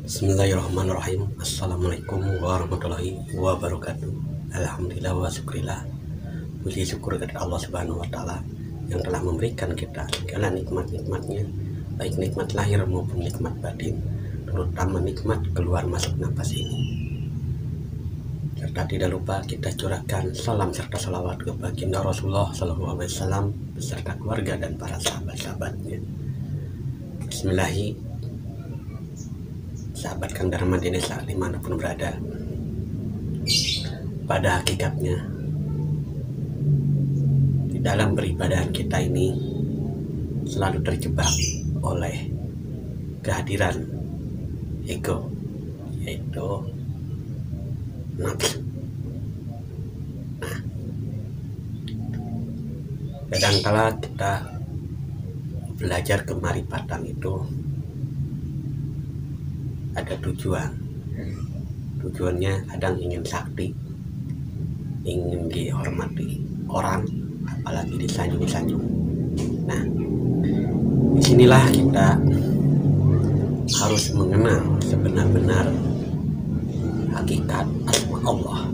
Bismillahirrahmanirrahim. Assalamualaikum warahmatullahi wabarakatuh. Alhamdulillah wa syukurillah. Puji syukur kepada Allah Subhanahu wa Ta'ala yang telah memberikan kita segala nikmat-nikmatnya, baik nikmat lahir maupun nikmat batin, terutama nikmat keluar masuk nafas ini. Serta tidak lupa kita curahkan salam serta salawat kepada baginda Rasulullah SAW beserta keluarga dan para sahabat-sahabatnya. Bismillahirrahmanirrahim. Sahabat Kang Dharma di desa dimanapun berada, pada hakikatnya di dalam beribadah kita ini selalu terjebak oleh kehadiran ego, yaitu nafsu. Nah, kadangkala kita belajar kemarifatan itu ada tujuannya kadang ingin sakti, ingin dihormati orang, apalagi disanjung-sanjung. Nah, disinilah kita harus mengenal sebenar-benar hakikat asma Allah.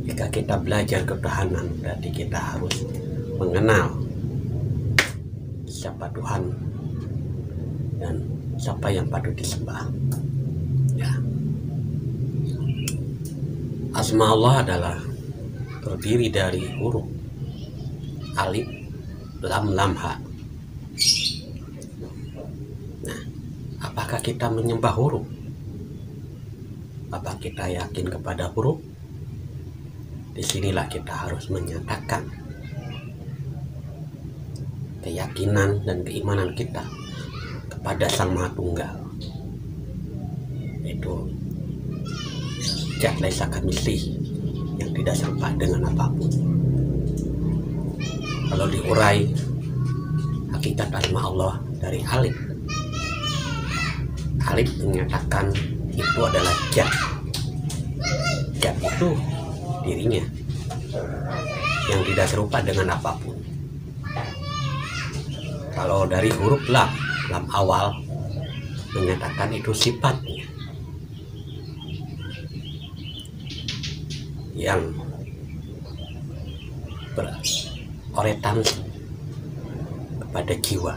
Jika kita belajar ketuhanan, berarti kita harus mengenal siapa Tuhan dan siapa yang patut disembah. Ya. Asma Allah adalah terdiri dari huruf alif, lam, ha. Nah, apakah kita menyembah huruf? Apa kita yakin kepada huruf? Disinilah kita harus menyatakan keyakinan dan keimanan kita pada Sang Maha Tunggal, yaitu Zat Laisa Kamitslihi, yang tidak serupa dengan apapun. Kalau diurai hakikat asma Allah dari alif menyatakan itu adalah zat itu dirinya yang tidak serupa dengan apapun. Kalau dari huruf lam awal menyatakan itu sifatnya yang berorientasi kepada jiwa.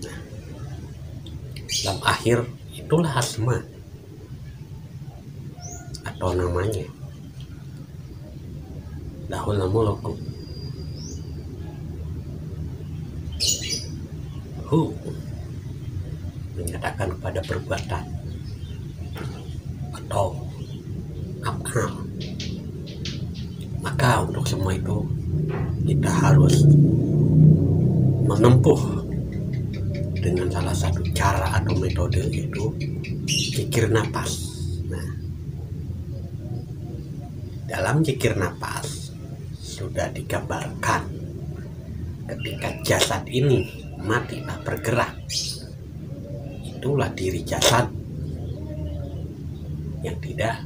Nah, lam akhir itulah asma atau namanya. Lahul mulku. Menyatakan kepada perbuatan atau af'al. Maka untuk semua itu kita harus menempuh dengan salah satu cara atau metode, yaitu zikir napas. Nah, dalam zikir napas sudah digambarkan ketika jasad ini mati tak bergerak, itulah diri jasad yang tidak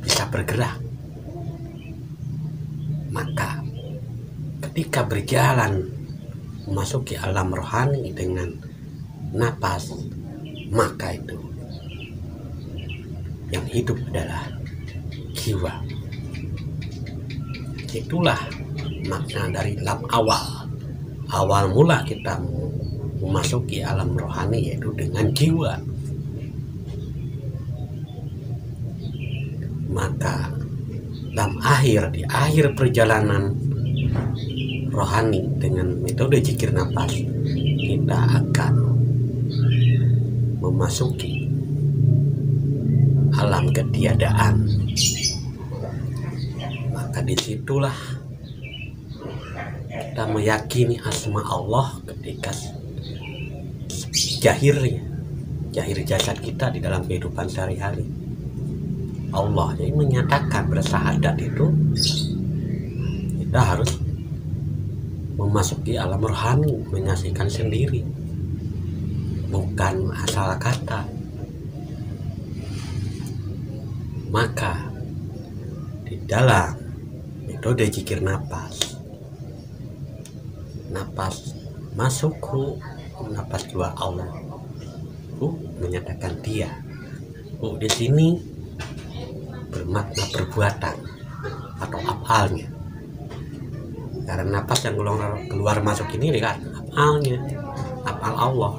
bisa bergerak. Maka ketika berjalan memasuki alam rohani dengan napas, maka itu yang hidup adalah jiwa. Itulah makna dari lam awal. Awal mula kita memasuki alam rohani yaitu dengan jiwa. Maka dalam di akhir perjalanan rohani dengan metode zikir nafas, kita akan memasuki alam ketiadaan. Maka disitulah kita meyakini asma Allah ketika jahir jasad kita di dalam kehidupan sehari-hari. Allah jadi menyatakan bersahadat itu kita harus memasuki alam rohani, menyaksikan sendiri, bukan asal kata. Maka di dalam metode zikir nafas napas masuk hu, napas keluar Allah. Hu menyatakan dia. Hu di sini bermakna perbuatan atau afalnya. Karena napas yang keluar masuk ini kan afalnya, afal Allah.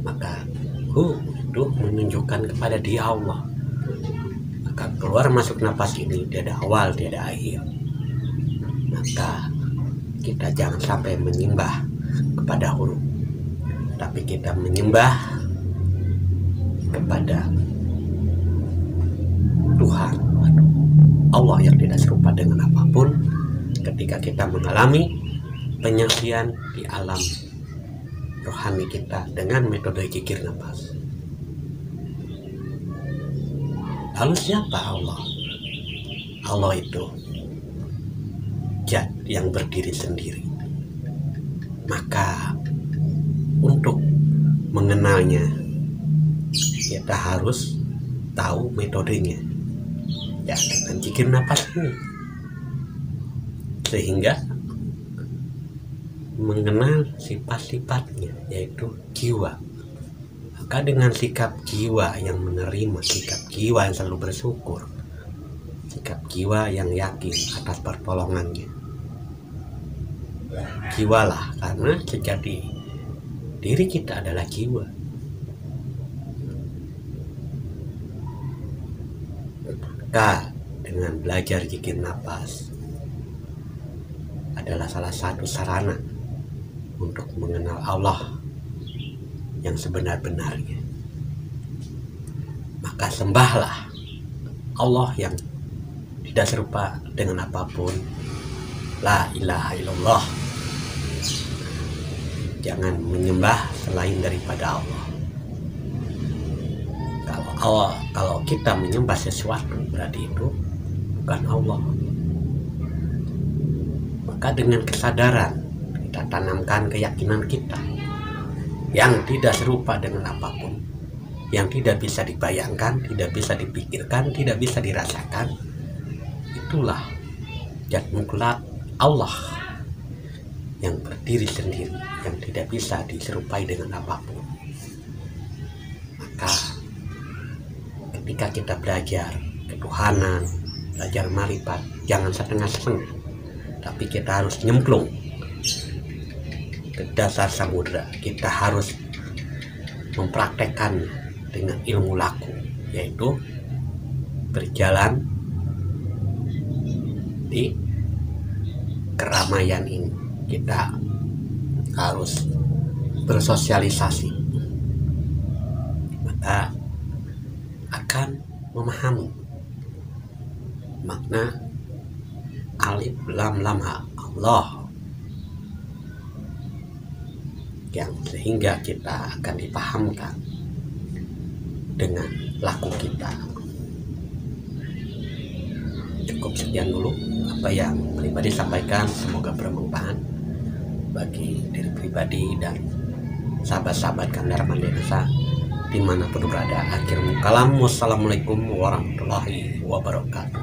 Maka hu itu menunjukkan kepada dia Allah. Maka keluar masuk napas ini tiada awal, tiada akhir. Maka kita jangan sampai menyembah kepada huruf, tapi kita menyembah kepada Tuhan Allah yang tidak serupa dengan apapun. Ketika kita mengalami penyaksian di alam rohani kita dengan metode zikir nafas. Lalu siapa Allah? Allah itu zat yang berdiri sendiri. Maka untuk mengenalnya kita harus tahu metodenya, ya dengan zikir nafas ini, sehingga mengenal sifat-sifatnya, yaitu jiwa. Maka dengan sikap jiwa yang menerima, sikap jiwa yang selalu bersyukur, sikap jiwa yang yakin atas pertolongannya, jiwalah, karena sejati diri kita adalah jiwa. Maka dengan belajar zikir nafas adalah salah satu sarana untuk mengenal Allah yang sebenar-benarnya. Maka sembahlah Allah yang tidak serupa dengan apapun. La ilaha illallah. Jangan menyembah selain daripada Allah. Kalau kita menyembah sesuatu, berarti itu bukan Allah. Maka dengan kesadaran kita tanamkan keyakinan kita yang tidak serupa dengan apapun, yang tidak bisa dibayangkan, tidak bisa dipikirkan, tidak bisa dirasakan. Itulah zat mutlak Allah yang berdiri sendiri, yang tidak bisa diserupai dengan apapun. Maka ketika kita belajar ketuhanan, belajar marifat, jangan setengah-setengah, tapi kita harus nyemplung ke dasar samudra. Kita harus mempraktekkan dengan ilmu laku, yaitu berjalan di keramaian ini. Kita harus bersosialisasi, maka akan memahami makna alif lam lam ha Allah, yang sehingga kita akan dipahamkan dengan laku kita. Cukup sekian dulu apa yang pribadi sampaikan, semoga bermanfaat bagi diri pribadi dan sahabat-sahabat Kandar Mandesa dimanapun berada. Akhirul kalam, wassalamualaikum warahmatullahi wabarakatuh.